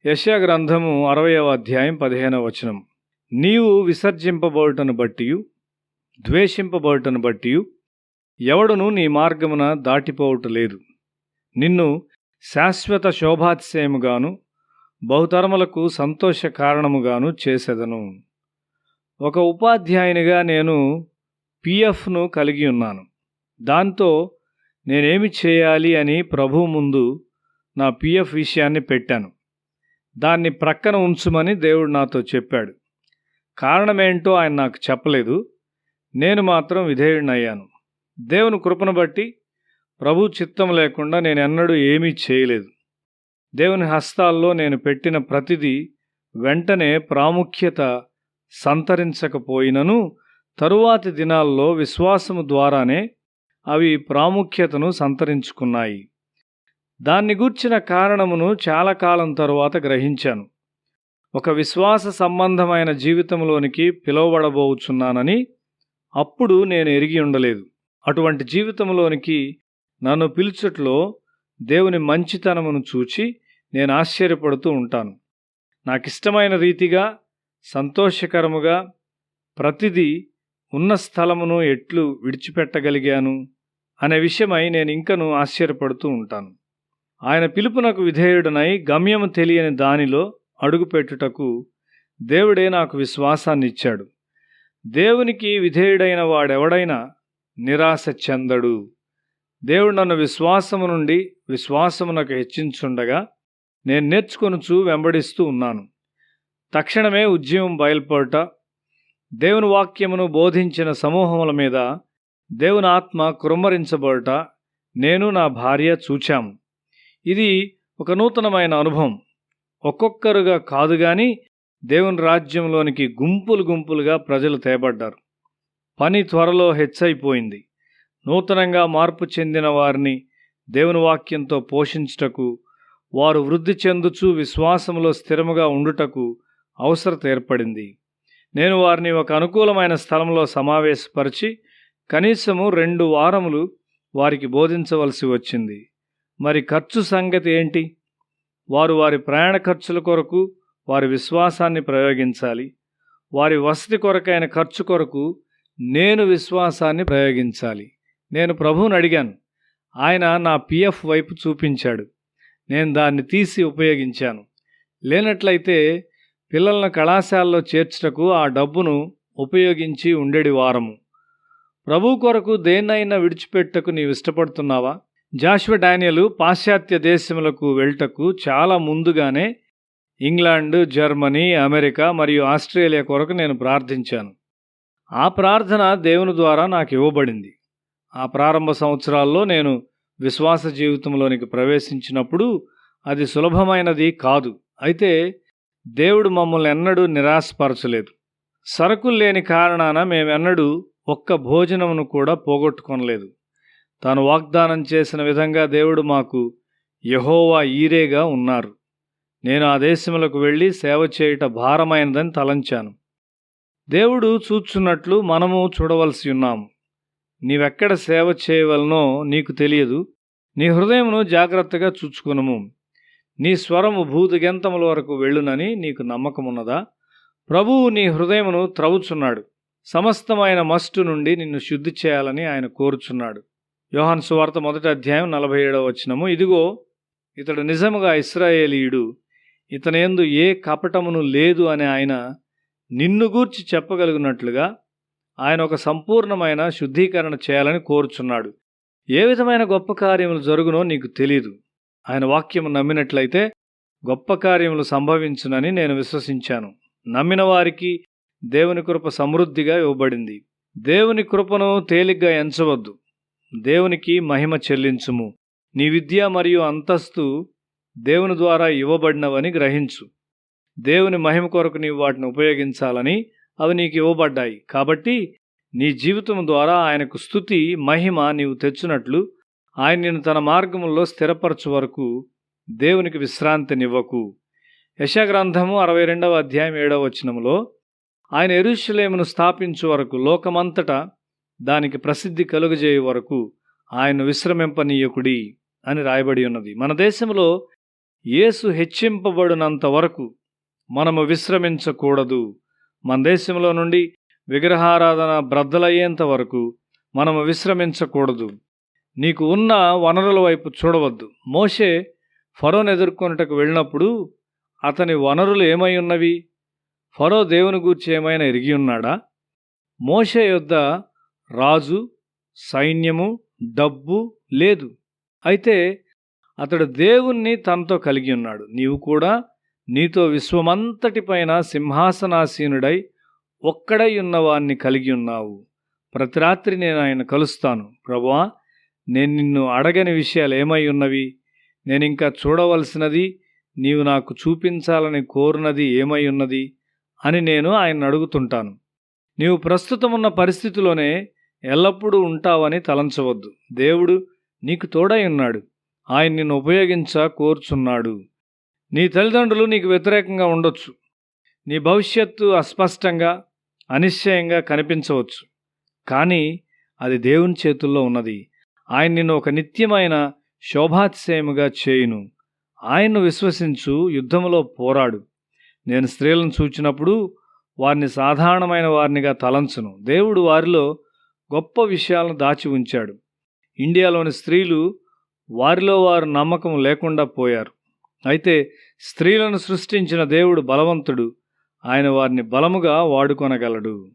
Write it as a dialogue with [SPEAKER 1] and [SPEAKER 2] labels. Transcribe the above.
[SPEAKER 1] యెషయా గ్రంథము 60వ అధ్యాయం 15వ వచనం. నీవు విసర్జింపబడుటను బట్టియు ద్వేషింపబడుటను బట్టియు ఎవడును నీ మార్గమున దాటిపోవుట లేదు. నిన్ను శాశ్వత శోభాతిశయముగాను బహుతరములకు సంతోష కారణముగాను చేసెదను. ఒక ఉపాధ్యాయునిగా నేను పిఎఫ్ను కలిగి ఉన్నాను. దాంతో నేనేమి చేయాలి అని ప్రభువు ముందు నా పిఎఫ్ విషయాన్ని పెట్టాను. దాన్ని ప్రక్కన ఉంచుమని దేవుడు నాతో చెప్పాడు. కారణమేంటో ఆయన నాకు చెప్పలేదు. నేను మాత్రం విధేయుడినయ్యాను. దేవుని కృపను బట్టి ప్రభు చిత్తం లేకుండా నేను ఎన్నడూ ఏమీ చేయలేదు. దేవుని హస్తాల్లో నేను పెట్టిన ప్రతిదీ వెంటనే ప్రాముఖ్యత సంతరించకపోయినను తరువాతి దినాల్లో విశ్వాసము ద్వారానే అవి ప్రాముఖ్యతను సంతరించుకున్నాయి. దాన్ని గూర్చిన కారణమును చాలా కాలం తరువాత గ్రహించాను. ఒక విశ్వాస సంబంధమైన జీవితంలోనికి పిలువబడబోచున్నానని అప్పుడు నేను ఎరిగి ఉండలేదు. అటువంటి జీవితంలోనికి నన్ను పిలుచుట్లో దేవుని మంచితనమును చూచి నేను ఆశ్చర్యపడుతూ ఉంటాను. నాకిష్టమైన రీతిగా సంతోషకరముగా ప్రతిదీ ఉన్న స్థలమును ఎట్లు విడిచిపెట్టగలిగాను అనే విషయమై నేను ఇంకనూ ఆశ్చర్యపడుతూ ఉంటాను. ఆయన పిలుపునకు విధేయుడనై గమ్యము తెలియని దానిలో అడుగుపెట్టుటకు దేవుడే నాకు విశ్వాసాన్ని ఇచ్చాడు. దేవునికి విధేయుడైన వాడెవడైనా నిరాశ చెందడు. దేవుడు నన్ను విశ్వాసము నుండి విశ్వాసమునకు హెచ్చించుండగా నేను నేర్చుకొనుచు వెంబడిస్తూ ఉన్నాను. తక్షణమే ఉద్యమం బయలుపడుట, దేవుని వాక్యమును బోధించిన సమూహముల మీద దేవుని ఆత్మ కుమ్మరించబడుట నేను నా భార్య చూచాము. ఇది ఒక నూతనమైన అనుభవం. ఒక్కొక్కరుగా కాదు గాని దేవుని రాజ్యంలోనికి గుంపులు గుంపులుగా ప్రజలు తేబడ్డారు. పని త్వరలో హెచ్చైపోయింది. నూతనంగా మార్పు చెందిన వారిని దేవుని వాక్యంతో పోషించుటకు, వారు వృద్ధి చెందుచు విశ్వాసములో స్థిరముగా ఉండుటకు అవసరత ఏర్పడింది. నేను వారిని ఒక అనుకూలమైన స్థలంలో సమావేశపరిచి కనీసము 2 వారములు వారికి బోధించవలసి వచ్చింది. మరి ఖర్చు సంగతి ఏంటి? వారు వారి ప్రయాణ ఖర్చుల కొరకు వారి విశ్వాసాన్ని ప్రయోగించాలి. వారి వసతి కొరకైన ఖర్చు కొరకు నేను విశ్వాసాన్ని ప్రయోగించాలి. నేను ప్రభువుని అడిగాను. ఆయన నా పిఎఫ్ వైపు చూపించాడు. నేను దాన్ని తీసి ఉపయోగించాను. లేనట్లయితే పిల్లలను కళాశాలలో చేర్చుటకు ఆ డబ్బును ఉపయోగించి ఉండేడి వారము. ప్రభు కొరకు దేన్నైనా విడిచిపెట్టకు నీవు ఇష్టపడుతున్నావా? జాషువా డానియలు పాశ్చాత్య దేశములకు వెళ్ళటకు చాలా ముందుగానే ఇంగ్లాండ్, జర్మనీ, అమెరికా మరియు ఆస్ట్రేలియా కొరకు నేను ప్రార్థించాను. ఆ ప్రార్థన దేవుని ద్వారా నాకు ఇవ్వబడింది. ఆ ప్రారంభ సంవత్సరాల్లో నేను విశ్వాస జీవితంలోనికి ప్రవేశించినప్పుడు అది సులభమైనది కాదు. అయితే దేవుడు మమ్మల్ని ఎన్నడూ నిరాశపరచలేదు. సరుకులు లేని కారణాన మేమెన్నడూ ఒక్క భోజనమును కూడా పోగొట్టుకొనలేదు. తాను వాగ్దానం చేసిన విధంగా దేవుడు మాకు యెహోవా ఈరేగా ఉన్నారు. నేను ఆ దేశములకు వెళ్ళి సేవ చేయుట భారమైనదని తలంచాను. దేవుడు చూచున్నట్లు మనము చూడవలసి ఉన్నాము. నీవెక్కడ సేవ చేయవలనో నీకు తెలియదు. నీ హృదయమును జాగ్రత్తగా చూచుకొనుము. నీ స్వరము భూదిగంతముల వరకు వెళ్ళునని నీకు నమ్మకమున్నదా? ప్రభువు నీ హృదయమును త్రవుచున్నాడు. సమస్తమైన మస్టు నుండి నిన్ను శుద్ధి చేయాలని ఆయన కోరుచున్నాడు. యోహాను సువార్త 1వ అధ్యాయం 47వ వచనము. ఇదిగో ఇతడు నిజముగా ఇశ్రాయేలీయుడు, ఇతనియందు ఏ కపటమును లేదు అని ఆయన నిన్ను గూర్చి చెప్పగలిగినట్లుగా ఆయన ఒక సంపూర్ణమైన శుద్ధీకరణ చేయాలని కోరుచున్నాడు. ఏ విధమైన గొప్ప కార్యములు జరుగునో నీకు తెలియదు. ఆయన వాక్యము నమ్మినట్లయితే గొప్ప కార్యములు సంభవించునని నేను విశ్వసించాను. నమ్మిన వారికి దేవుని కృప సమృద్ధిగా ఇవ్వబడింది. దేవుని కృపను తేలిగ్గా ఎంచవద్దు. దేవునికి మహిమ చెల్లించుము. నీ విద్య మరియు అంతస్తు దేవుని ద్వారా ఇవ్వబడినవని గ్రహించు. దేవుని మహిమ కొరకు నీవు వాటిని ఉపయోగించాలని అవి నీకు ఇవ్వబడ్డాయి. కాబట్టి నీ జీవితం ద్వారా ఆయనకు స్తుతి మహిమ నీవు తెచ్చునట్లు ఆయన నిన్ను తన మార్గముల్లో స్థిరపరచు వరకు దేవునికి విశ్రాంతినివ్వకు. యెషయా గ్రంథము 62వ అధ్యాయం 7వ వచనములో ఆయన యెరూషలేమును స్థాపించు వరకు, లోకమంతటా దానికి ప్రసిద్ధి కలుగజేయు వరకు ఆయన విశ్రమింపనీయకుడి అని రాయబడి ఉన్నది. మన దేశంలో యేసు హెచ్చింపబడినంత వరకు మనము విశ్రమించకూడదు. మన దేశంలో నుండి విగ్రహారాధన బ్రద్దలయ్యేంత వరకు మనము విశ్రమించకూడదు. నీకు ఉన్న వనరుల వైపు చూడవద్దు. మోషే ఫరోను ఎదుర్కొనుటకు వెళ్ళినప్పుడు అతని వనరులు ఏమై ఉన్నవి? ఫరో దేవుని గూర్చి ఏమైనా ఎరిగి ఉన్నాడా? మోషే యొద్ద రాజు, సైన్యము, డబ్బు లేదు. అయితే అతడు దేవుణ్ణి తనతో కలిగి ఉన్నాడు. నీవు కూడా నీతో విశ్వమంతటిపైన సింహాసనాసీనుడై ఒక్కడై ఉన్నవాన్ని కలిగి ఉన్నావు. ప్రతి రాత్రి నేను ఆయన కలుస్తాను. ప్రభువా, నేను నిన్ను అడగని విషయాలు ఏమై ఉన్నవి? నేనింకా చూడవలసినది, నీవు నాకు చూపించాలని కోరినది ఏమై ఉన్నది అని నేను ఆయన్ని అడుగుతుంటాను. నీవు ప్రస్తుతం ఉన్న పరిస్థితిలోనే ఎల్లప్పుడూ ఉంటావని తలంచవద్దు. దేవుడు నీకు తోడై ఉన్నాడు. ఆయన నిన్ను కోరుచున్నాడు. నీ తల్లిదండ్రులు నీకు వ్యతిరేకంగా ఉండొచ్చు. నీ భవిష్యత్తు అస్పష్టంగా, అనిశ్చయంగా కనిపించవచ్చు. కానీ అది దేవుని చేతుల్లో ఉన్నది. ఆయన నిన్ను ఒక నిత్యమైన శోభాతిశయముగా చేయును. ఆయన్ను విశ్వసించు, యుద్ధములో పోరాడు. నేను స్త్రీలను చూచినప్పుడు వారిని సాధారణమైన వారినిగా తలంచును. దేవుడు వారిలో గొప్ప విషయాలను దాచి ఉంచాడు. ఇండియాలోని స్త్రీలు వారిలో వారు నమ్మకం లేకుండా పోయారు. అయితే స్త్రీలను సృష్టించిన దేవుడు బలవంతుడు. ఆయన వారిని బలముగా వాడుకొనగలడు.